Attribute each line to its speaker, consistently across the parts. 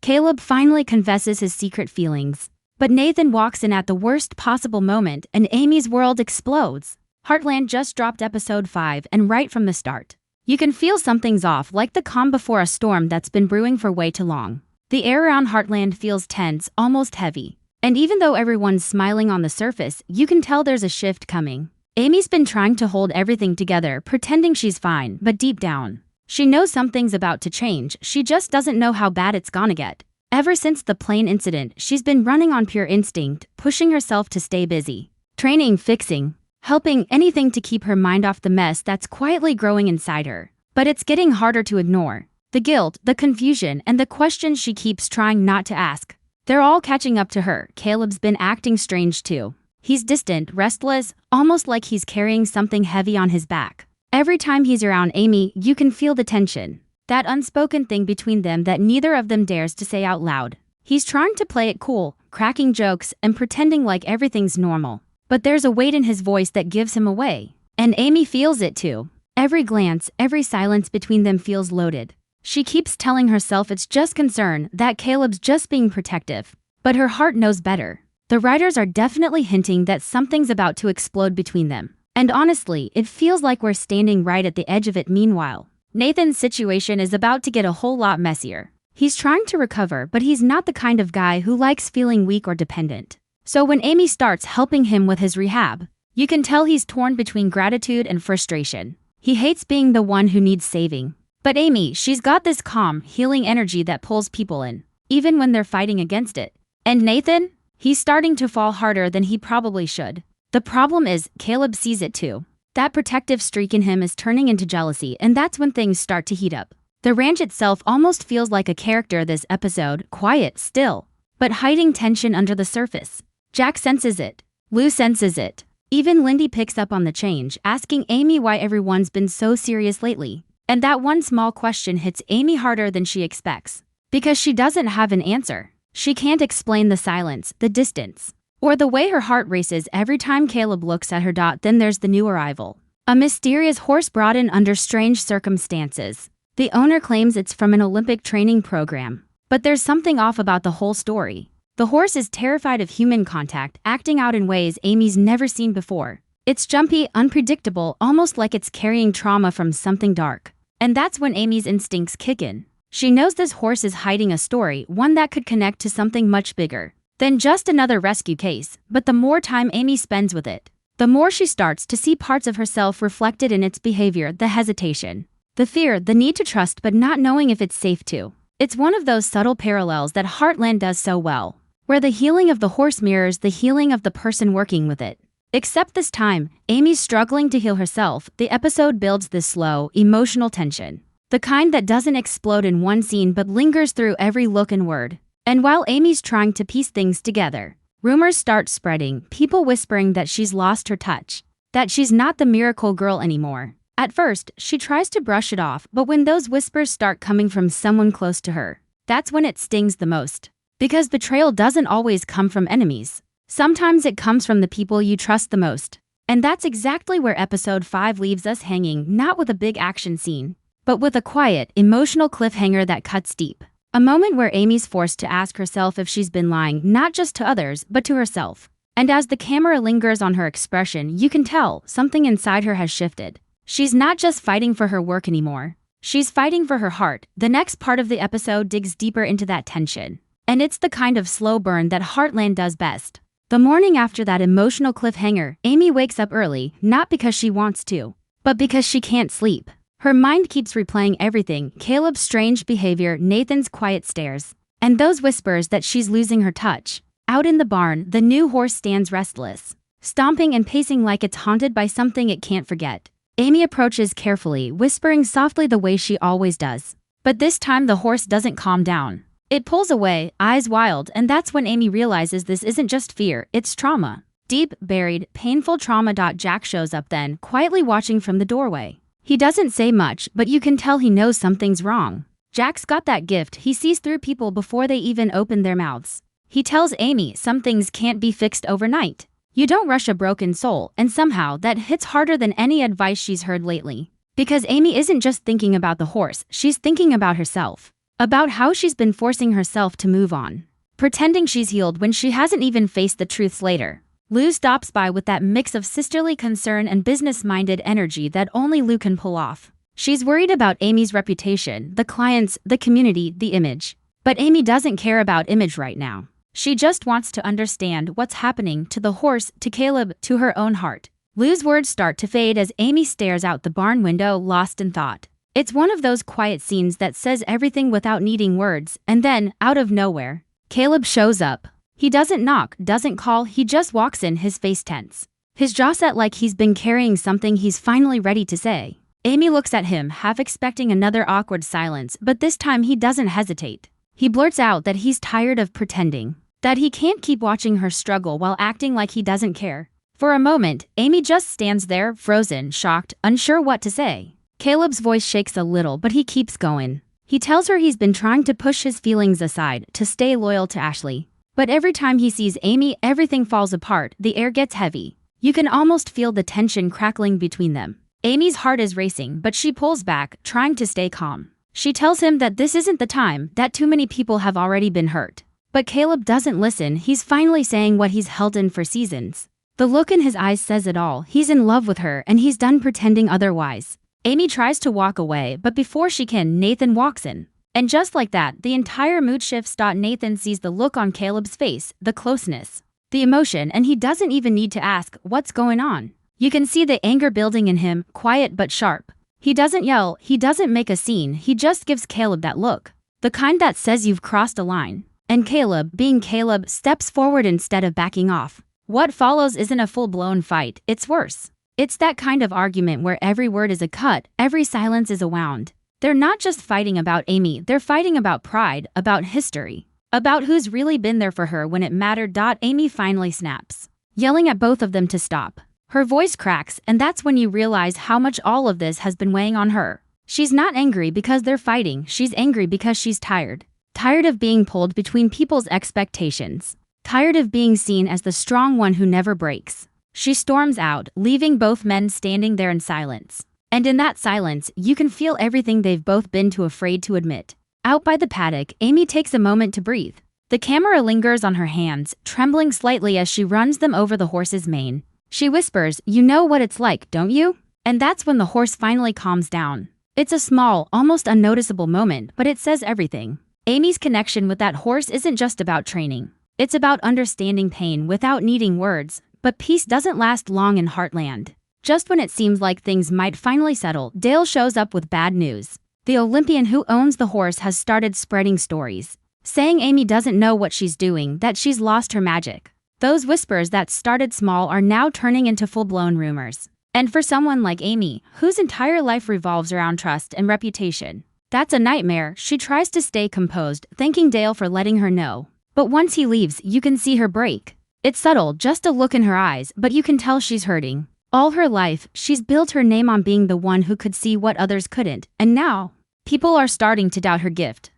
Speaker 1: Caleb finally confesses his secret feelings. But Nathan walks in at the worst possible moment and Amy's world explodes. Heartland just dropped episode 5 and right from the start, you can feel something's off, like the calm before a storm that's been brewing for way too long. The air around Heartland feels tense, almost heavy. And even though everyone's smiling on the surface, you can tell there's a shift coming. Amy's been trying to hold everything together, pretending she's fine, but deep down, she knows something's about to change, she just doesn't know how bad it's gonna get. Ever since the plane incident, she's been running on pure instinct, pushing herself to stay busy. Training, fixing, helping, anything to keep her mind off the mess that's quietly growing inside her. But it's getting harder to ignore. The guilt, the confusion, and the questions she keeps trying not to ask. They're all catching up to her. Caleb's been acting strange too. He's distant, restless, almost like he's carrying something heavy on his back. Every time he's around Amy, you can feel the tension. That unspoken thing between them that neither of them dares to say out loud. He's trying to play it cool, cracking jokes and pretending like everything's normal. But there's a weight in his voice that gives him away. And Amy feels it too. Every glance, every silence between them feels loaded. She keeps telling herself it's just concern, that Caleb's just being protective. But her heart knows better. The writers are definitely hinting that something's about to explode between them. And honestly, it feels like we're standing right at the edge of it. Meanwhile, Nathan's situation is about to get a whole lot messier. He's trying to recover, but he's not the kind of guy who likes feeling weak or dependent. So when Amy starts helping him with his rehab, you can tell he's torn between gratitude and frustration. He hates being the one who needs saving. But Amy, she's got this calm, healing energy that pulls people in, even when they're fighting against it. And Nathan? He's starting to fall harder than he probably should. The problem is, Caleb sees it too. That protective streak in him is turning into jealousy, and that's when things start to heat up. The ranch itself almost feels like a character this episode, quiet, still, but hiding tension under the surface. Jack senses it. Lou senses it. Even Lindy picks up on the change, asking Amy why everyone's been so serious lately. And that one small question hits Amy harder than she expects. Because she doesn't have an answer. She can't explain the silence, the distance, or the way her heart races every time Caleb looks at her. Then there's the new arrival. A mysterious horse brought in under strange circumstances. The owner claims it's from an Olympic training program. But there's something off about the whole story. The horse is terrified of human contact, acting out in ways Amy's never seen before. It's jumpy, unpredictable, almost like it's carrying trauma from something dark. And that's when Amy's instincts kick in. She knows this horse is hiding a story, one that could connect to something much bigger than just another rescue case. But the more time Amy spends with it, the more she starts to see parts of herself reflected in its behavior, the hesitation, the fear, the need to trust but not knowing if it's safe to. It's one of those subtle parallels that Heartland does so well, where the healing of the horse mirrors the healing of the person working with it. Except this time, Amy's struggling to heal herself. The episode builds this slow, emotional tension. The kind that doesn't explode in one scene but lingers through every look and word. And while Amy's trying to piece things together, rumors start spreading, people whispering that she's lost her touch, that she's not the miracle girl anymore. At first, she tries to brush it off, but when those whispers start coming from someone close to her, that's when it stings the most. Because betrayal doesn't always come from enemies. Sometimes it comes from the people you trust the most. And that's exactly where episode 5 leaves us hanging, not with a big action scene, but with a quiet, emotional cliffhanger that cuts deep. A moment where Amy's forced to ask herself if she's been lying, not just to others, but to herself. And as the camera lingers on her expression, you can tell something inside her has shifted. She's not just fighting for her work anymore. She's fighting for her heart. The next part of the episode digs deeper into that tension. And it's the kind of slow burn that Heartland does best. The morning after that emotional cliffhanger, Amy wakes up early, not because she wants to, but because she can't sleep. Her mind keeps replaying everything, Caleb's strange behavior, Nathan's quiet stares, and those whispers that she's losing her touch. Out in the barn, the new horse stands restless, stomping and pacing like it's haunted by something it can't forget. Amy approaches carefully, whispering softly the way she always does. But this time the horse doesn't calm down. It pulls away, eyes wild, and that's when Amy realizes this isn't just fear, it's trauma. Deep, buried, painful trauma. Jack shows up then, quietly watching from the doorway. He doesn't say much, but you can tell he knows something's wrong. Jack's got that gift, he sees through people before they even open their mouths. He tells Amy some things can't be fixed overnight. You don't rush a broken soul, and somehow that hits harder than any advice she's heard lately. Because Amy isn't just thinking about the horse, she's thinking about herself. about how she's been forcing herself to move on, pretending she's healed when she hasn't even faced the truths later. Lou stops by with that mix of sisterly concern and business-minded energy that only Lou can pull off. She's worried about Amy's reputation, the clients, the community, the image. But Amy doesn't care about image right now. She just wants to understand what's happening to the horse, to Caleb, to her own heart. Lou's words start to fade as Amy stares out the barn window, lost in thought. It's one of those quiet scenes that says everything without needing words, and then, out of nowhere, Caleb shows up. He doesn't knock, doesn't call, he just walks in, his face tense. His jaw set like he's been carrying something he's finally ready to say. Amy looks at him, half expecting another awkward silence, but this time he doesn't hesitate. He blurts out that he's tired of pretending, that he can't keep watching her struggle while acting like he doesn't care. For a moment, Amy just stands there, frozen, shocked, unsure what to say. Caleb's voice shakes a little, but he keeps going. He tells her he's been trying to push his feelings aside, to stay loyal to Ashley. But every time he sees Amy, everything falls apart, the air gets heavy. You can almost feel the tension crackling between them. Amy's heart is racing, but she pulls back, trying to stay calm. She tells him that this isn't the time, that too many people have already been hurt. But Caleb doesn't listen, he's finally saying what he's held in for seasons. The look in his eyes says it all, he's in love with her and he's done pretending otherwise. Amy tries to walk away, but before she can, Nathan walks in. And just like that, the entire mood shifts. Nathan sees the look on Caleb's face, the closeness, the emotion, and he doesn't even need to ask, what's going on? You can see the anger building in him, quiet but sharp. He doesn't yell, he doesn't make a scene, he just gives Caleb that look. The kind that says you've crossed a line. And Caleb, being Caleb, steps forward instead of backing off. What follows isn't a full-blown fight, it's worse. It's that kind of argument where every word is a cut, every silence is a wound. They're not just fighting about Amy, they're fighting about pride, about history, about who's really been there for her when it mattered. Amy finally snaps, yelling at both of them to stop. Her voice cracks, and that's when you realize how much all of this has been weighing on her. She's not angry because they're fighting, she's angry because she's tired. Tired of being pulled between people's expectations. Tired of being seen as the strong one who never breaks. She storms out, leaving both men standing there in silence. And in that silence, you can feel everything they've both been too afraid to admit. Out by the paddock, Amy takes a moment to breathe. The camera lingers on her hands, trembling slightly as she runs them over the horse's mane. She whispers, "You know what it's like, don't you?" And that's when the horse finally calms down. It's a small, almost unnoticeable moment, but it says everything. Amy's connection with that horse isn't just about training. It's about understanding pain without needing words, but peace doesn't last long in Heartland. Just when it seems like things might finally settle, Dale shows up with bad news. The Olympian who owns the horse has started spreading stories, saying Amy doesn't know what she's doing, that she's lost her magic. Those whispers that started small are now turning into full-blown rumors. And for someone like Amy, whose entire life revolves around trust and reputation, that's a nightmare. She tries to stay composed, thanking Dale for letting her know. But once he leaves, you can see her break. It's subtle, just a look in her eyes, but you can tell she's hurting. All her life, she's built her name on being the one who could see what others couldn't, and now, people are starting to doubt her gift.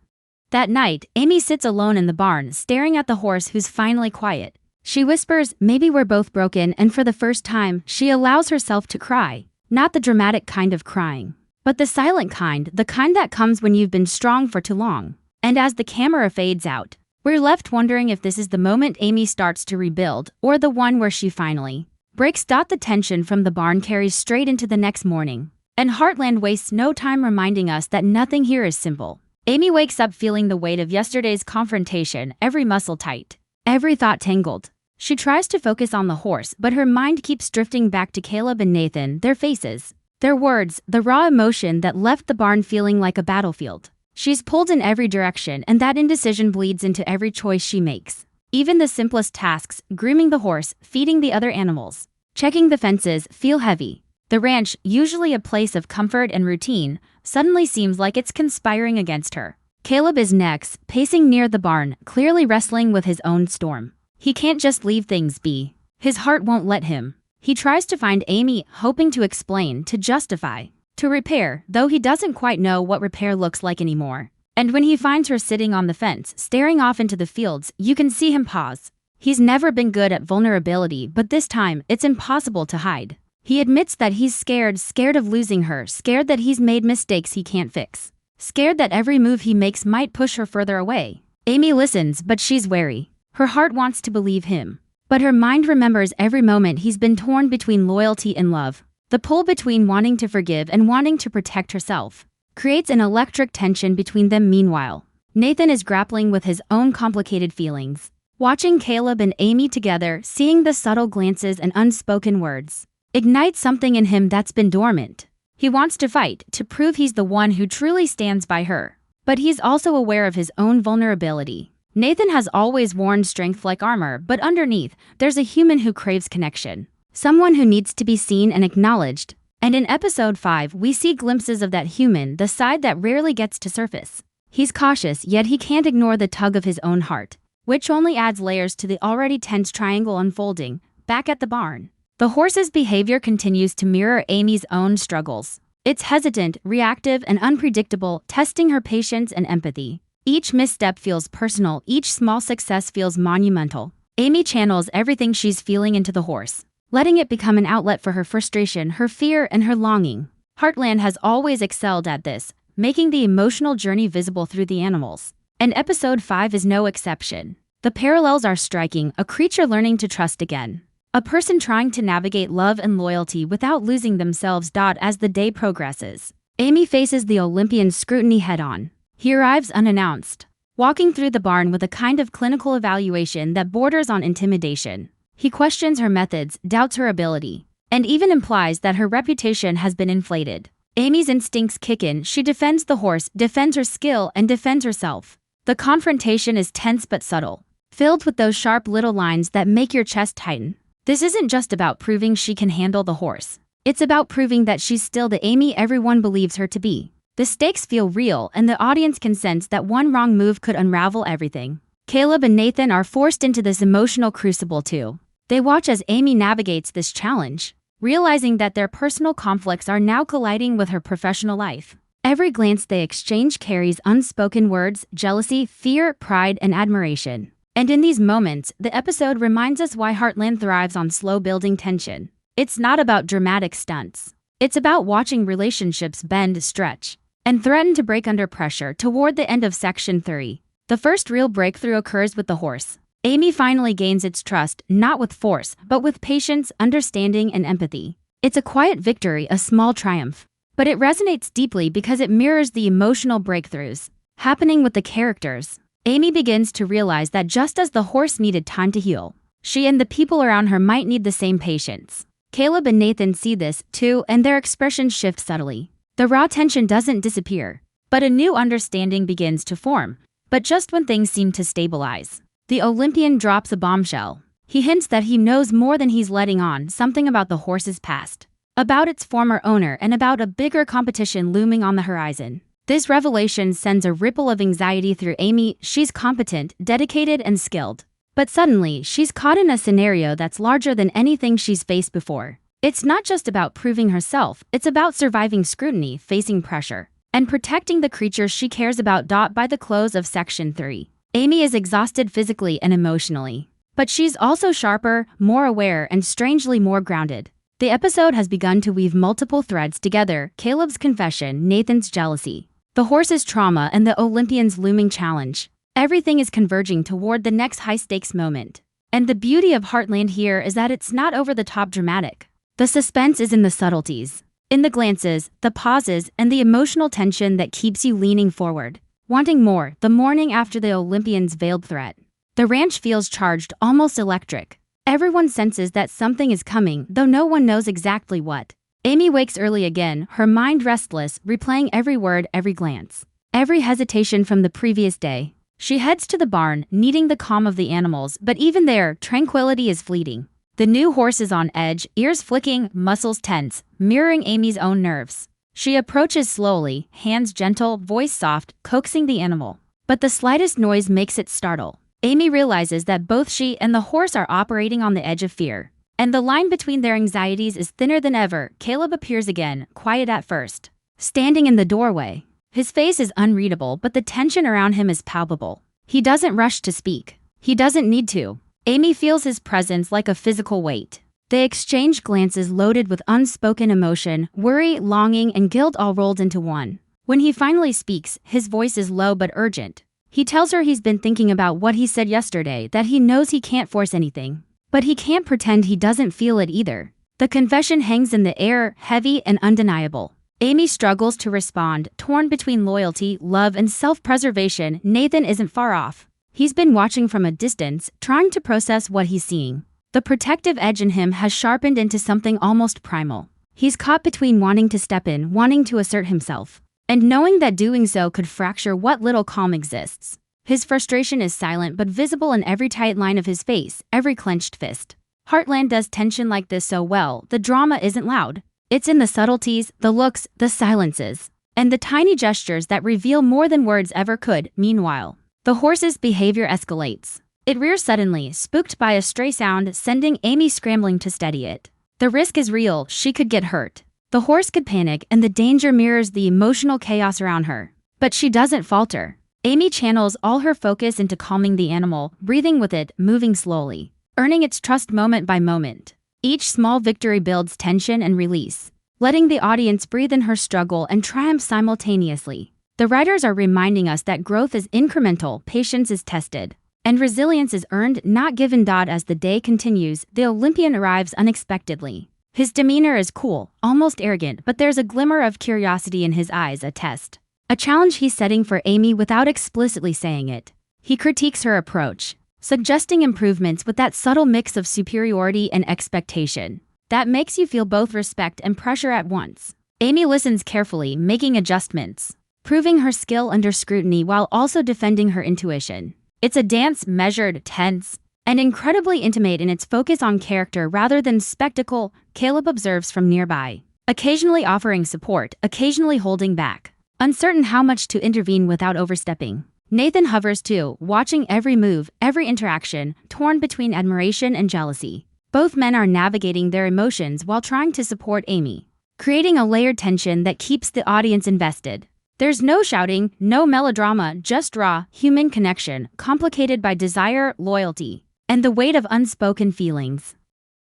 Speaker 1: That night, Amy sits alone in the barn, staring at the horse who's finally quiet. She whispers, "Maybe we're both broken," and for the first time, she allows herself to cry. Not the dramatic kind of crying, but the silent kind, the kind that comes when you've been strong for too long. And as the camera fades out, we're left wondering if this is the moment Amy starts to rebuild, or the one where she finally breaks. The tension from the barn carries straight into the next morning. And Heartland wastes no time reminding us that nothing here is simple. Amy wakes up feeling the weight of yesterday's confrontation, every muscle tight, every thought tangled. She tries to focus on the horse, but her mind keeps drifting back to Caleb and Nathan, their faces, their words, the raw emotion that left the barn feeling like a battlefield. She's pulled in every direction, and that indecision bleeds into every choice she makes. Even the simplest tasks, grooming the horse, feeding the other animals, checking the fences, feel heavy. The ranch, usually a place of comfort and routine, suddenly seems like it's conspiring against her. Caleb is next, pacing near the barn, clearly wrestling with his own storm. He can't just leave things be. His heart won't let him. He tries to find Amy, hoping to explain, to justify, to repair, though he doesn't quite know what repair looks like anymore. And when he finds her sitting on the fence, staring off into the fields, you can see him pause. He's never been good at vulnerability, but this time, it's impossible to hide. He admits that he's scared of losing her, scared that he's made mistakes he can't fix. scared that every move he makes might push her further away. Amy listens, but she's wary. Her heart wants to believe him, but her mind remembers every moment he's been torn between loyalty and love. The pull between wanting to forgive and wanting to protect herself creates an electric tension between them. Meanwhile, Nathan is grappling with his own complicated feelings. Watching Caleb and Amy together, seeing the subtle glances and unspoken words, ignites something in him that's been dormant. He wants to fight, to prove he's the one who truly stands by her. But he's also aware of his own vulnerability. Nathan has always worn strength like armor, but underneath, there's a human who craves connection. Someone who needs to be seen and acknowledged. And in episode 5, we see glimpses of that human, the side that rarely gets to surface. He's cautious, yet he can't ignore the tug of his own heart, which only adds layers to the already tense triangle unfolding. Back at the barn, the horse's behavior continues to mirror Amy's own struggles. It's hesitant, reactive, and unpredictable, testing her patience and empathy. Each misstep feels personal, each small success feels monumental. Amy channels everything she's feeling into the horse, letting it become an outlet for her frustration, her fear, and her longing. Heartland has always excelled at this, making the emotional journey visible through the animals. And episode 5 is no exception. The parallels are striking, a creature learning to trust again. A person trying to navigate love and loyalty without losing themselves. As the day progresses, Amy faces the Olympian's scrutiny head-on. He arrives unannounced, walking through the barn with a kind of clinical evaluation that borders on intimidation. He questions her methods, doubts her ability, and even implies that her reputation has been inflated. Amy's instincts kick in. She defends the horse, defends her skill, and defends herself. The confrontation is tense but subtle, filled with those sharp little lines that make your chest tighten. This isn't just about proving she can handle the horse. It's about proving that she's still the Amy everyone believes her to be. The stakes feel real, and the audience can sense that one wrong move could unravel everything. Caleb and Nathan are forced into this emotional crucible too. They watch as Amy navigates this challenge, realizing that their personal conflicts are now colliding with her professional life. Every glance they exchange carries unspoken words, jealousy, fear, pride, and admiration. And in these moments, the episode reminds us why Heartland thrives on slow-building tension. It's not about dramatic stunts. It's about watching relationships bend, stretch, and threaten to break under pressure. Toward the end of Section 3, the first real breakthrough occurs with the horse. Amy finally gains its trust, not with force, but with patience, understanding, and empathy. It's a quiet victory, a small triumph. But it resonates deeply because it mirrors the emotional breakthroughs happening with the characters. Amy begins to realize that just as the horse needed time to heal, she and the people around her might need the same patience. Caleb and Nathan see this, too, and their expressions shift subtly. The raw tension doesn't disappear, but a new understanding begins to form. But just when things seem to stabilize, the Olympian drops a bombshell. He hints that he knows more than he's letting on, something about the horse's past, about its former owner, and about a bigger competition looming on the horizon. This revelation sends a ripple of anxiety through Amy. She's competent, dedicated, and skilled. But suddenly, she's caught in a scenario that's larger than anything she's faced before. It's not just about proving herself, it's about surviving scrutiny, facing pressure, and protecting the creature she cares about. By the close of Section 3, Amy is exhausted physically and emotionally. But she's also sharper, more aware, and strangely more grounded. The episode has begun to weave multiple threads together: Caleb's confession, Nathan's jealousy, the horse's trauma, and the Olympian's looming challenge. Everything is converging toward the next high-stakes moment. And the beauty of Heartland here is that it's not over-the-top dramatic. The suspense is in the subtleties, in the glances, the pauses, and the emotional tension that keeps you leaning forward, wanting more. The morning after the Olympian's veiled threat, the ranch feels charged, almost electric. Everyone senses that something is coming, though no one knows exactly what. Amy wakes early again, her mind restless, replaying every word, every glance, every hesitation from the previous day. She heads to the barn, needing the calm of the animals, but even there, tranquility is fleeting. The new horse is on edge, ears flicking, muscles tense, mirroring Amy's own nerves. She approaches slowly, hands gentle, voice soft, coaxing the animal. But the slightest noise makes it startle. Amy realizes that both she and the horse are operating on the edge of fear, and the line between their anxieties is thinner than ever. Caleb appears again, quiet at first, standing in the doorway. His face is unreadable, but the tension around him is palpable. He doesn't rush to speak. He doesn't need to. Amy feels his presence like a physical weight. They exchange glances loaded with unspoken emotion, worry, longing, and guilt all rolled into one. When he finally speaks, his voice is low but urgent. He tells her he's been thinking about what he said yesterday, that he knows he can't force anything. But he can't pretend he doesn't feel it either. The confession hangs in the air, heavy and undeniable. Amy struggles to respond, torn between loyalty, love, and self-preservation. Nathan isn't far off. He's been watching from a distance, trying to process what he's seeing. The protective edge in him has sharpened into something almost primal. He's caught between wanting to step in, wanting to assert himself, and knowing that doing so could fracture what little calm exists. His frustration is silent but visible in every tight line of his face, every clenched fist. Heartland does tension like this so well. The drama isn't loud. It's in the subtleties, the looks, the silences, and the tiny gestures that reveal more than words ever could. Meanwhile, the horse's behavior escalates. It rears suddenly, spooked by a stray sound, sending Amy scrambling to steady it. The risk is real. She could get hurt. The horse could panic, and the danger mirrors the emotional chaos around her. But she doesn't falter. Amy channels all her focus into calming the animal, breathing with it, moving slowly, earning its trust moment by moment. Each small victory builds tension and release, letting the audience breathe in her struggle and triumph simultaneously. The writers are reminding us that growth is incremental, patience is tested, and resilience is earned, not given. As the day continues, the Olympian arrives unexpectedly. His demeanor is cool, almost arrogant, but there's a glimmer of curiosity in his eyes, a test. A challenge he's setting for Amy without explicitly saying it. He critiques her approach, suggesting improvements with that subtle mix of superiority and expectation that makes you feel both respect and pressure at once. Amy listens carefully, making adjustments, proving her skill under scrutiny while also defending her intuition. It's a dance, measured, tense, and incredibly intimate in its focus on character rather than spectacle. Caleb observes from nearby, occasionally offering support, occasionally holding back, uncertain how much to intervene without overstepping. Nathan hovers too, watching every move, every interaction, torn between admiration and jealousy. Both men are navigating their emotions while trying to support Amy, creating a layered tension that keeps the audience invested. There's no shouting, no melodrama, just raw, human connection, complicated by desire, loyalty, and the weight of unspoken feelings.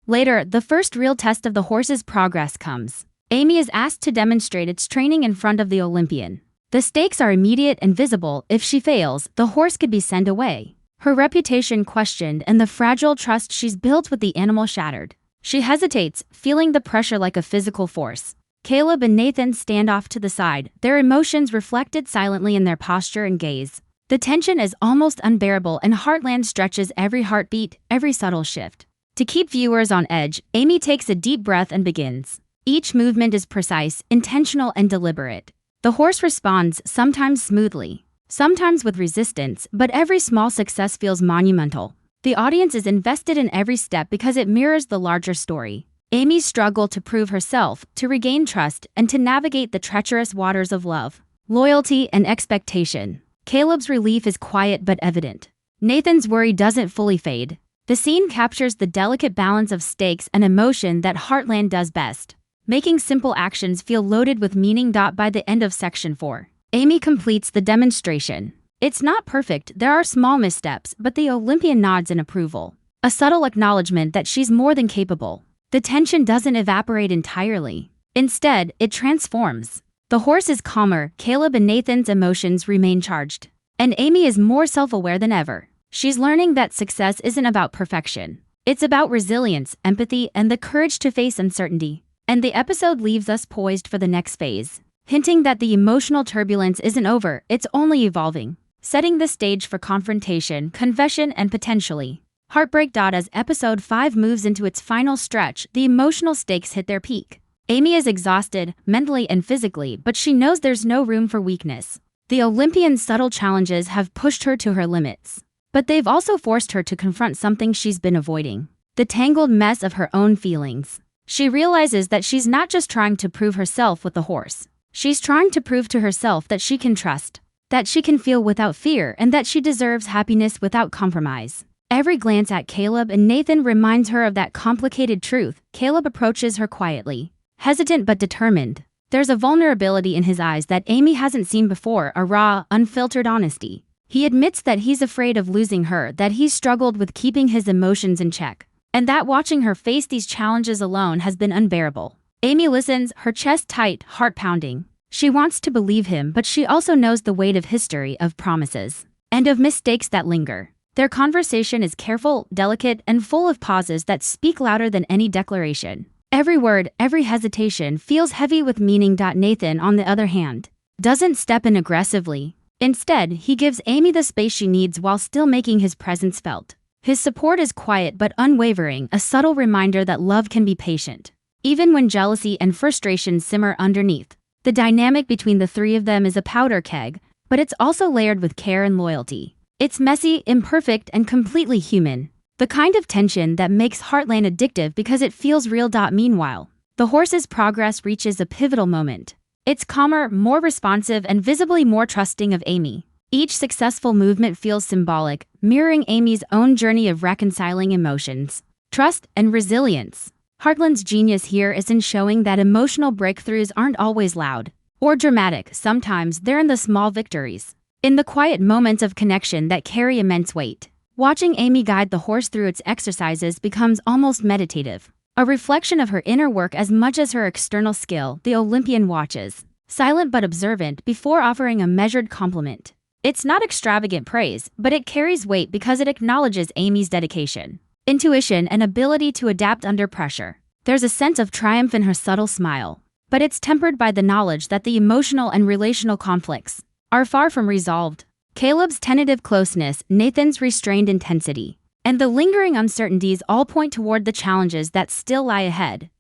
Speaker 1: Later, the first real test of the horse's progress comes. Amy is asked to demonstrate its training in front of the Olympian. The stakes are immediate and visible. If she fails, the horse could be sent away, her reputation questioned, and the fragile trust she's built with the animal shattered. She hesitates, feeling the pressure like a physical force. Caleb and Nathan stand off to the side, their emotions reflected silently in their posture and gaze. The tension is almost unbearable, and Heartland stretches every heartbeat, every subtle shift. To keep viewers on edge, Amy takes a deep breath and begins. Each movement is precise, intentional, and deliberate. The horse responds, sometimes smoothly, sometimes with resistance, but every small success feels monumental. The audience is invested in every step because it mirrors the larger story. Amy's struggle to prove herself, to regain trust, and to navigate the treacherous waters of love, loyalty, and expectation. Caleb's relief is quiet but evident. Nathan's worry doesn't fully fade. The scene captures the delicate balance of stakes and emotion that Heartland does best, making simple actions feel loaded with meaning. By the end of Section 4, Amy completes the demonstration. It's not perfect, there are small missteps, but the Olympian nods in approval, a subtle acknowledgement that she's more than capable. The tension doesn't evaporate entirely. Instead, it transforms. The horse is calmer, Caleb and Nathan's emotions remain charged, and Amy is more self-aware than ever. She's learning that success isn't about perfection. It's about resilience, empathy, and the courage to face uncertainty. And the episode leaves us poised for the next phase, hinting that the emotional turbulence isn't over, it's only evolving, setting the stage for confrontation, confession, and potentially heartbreak. As Episode 5 moves into its final stretch, the emotional stakes hit their peak. Amy is exhausted, mentally and physically, but she knows there's no room for weakness. The Olympian's subtle challenges have pushed her to her limits, but they've also forced her to confront something she's been avoiding: the tangled mess of her own feelings. She realizes that she's not just trying to prove herself with the horse. She's trying to prove to herself that she can trust, that she can feel without fear, and that she deserves happiness without compromise. Every glance at Caleb and Nathan reminds her of that complicated truth. Caleb approaches her quietly, hesitant but determined. There's a vulnerability in his eyes that Amy hasn't seen before, a raw, unfiltered honesty. He admits that he's afraid of losing her, that he's struggled with keeping his emotions in check, and that watching her face these challenges alone has been unbearable. Amy listens, her chest tight, heart pounding. She wants to believe him, but she also knows the weight of history, of promises, and of mistakes that linger. Their conversation is careful, delicate, and full of pauses that speak louder than any declaration. Every word, every hesitation feels heavy with meaning. Nathan, on the other hand, doesn't step in aggressively. Instead, he gives Amy the space she needs while still making his presence felt. His support is quiet but unwavering, a subtle reminder that love can be patient, even when jealousy and frustration simmer underneath. The dynamic between the three of them is a powder keg, but it's also layered with care and loyalty. It's messy, imperfect, and completely human. The kind of tension that makes Heartland addictive because it feels real. Meanwhile, the horse's progress reaches a pivotal moment. It's calmer, more responsive, and visibly more trusting of Amy. Each successful movement feels symbolic, mirroring Amy's own journey of reconciling emotions, trust, and resilience. Heartland's genius here is in showing that emotional breakthroughs aren't always loud or dramatic. Sometimes they're in the small victories, in the quiet moments of connection that carry immense weight. Watching Amy guide the horse through its exercises becomes almost meditative, a reflection of her inner work as much as her external skill. The Olympian watches, silent but observant, before offering a measured compliment. It's not extravagant praise, but it carries weight because it acknowledges Amy's dedication, intuition, and ability to adapt under pressure. There's a sense of triumph in her subtle smile, but it's tempered by the knowledge that the emotional and relational conflicts are far from resolved. Caleb's tentative closeness, Nathan's restrained intensity, and the lingering uncertainties all point toward the challenges that still lie ahead.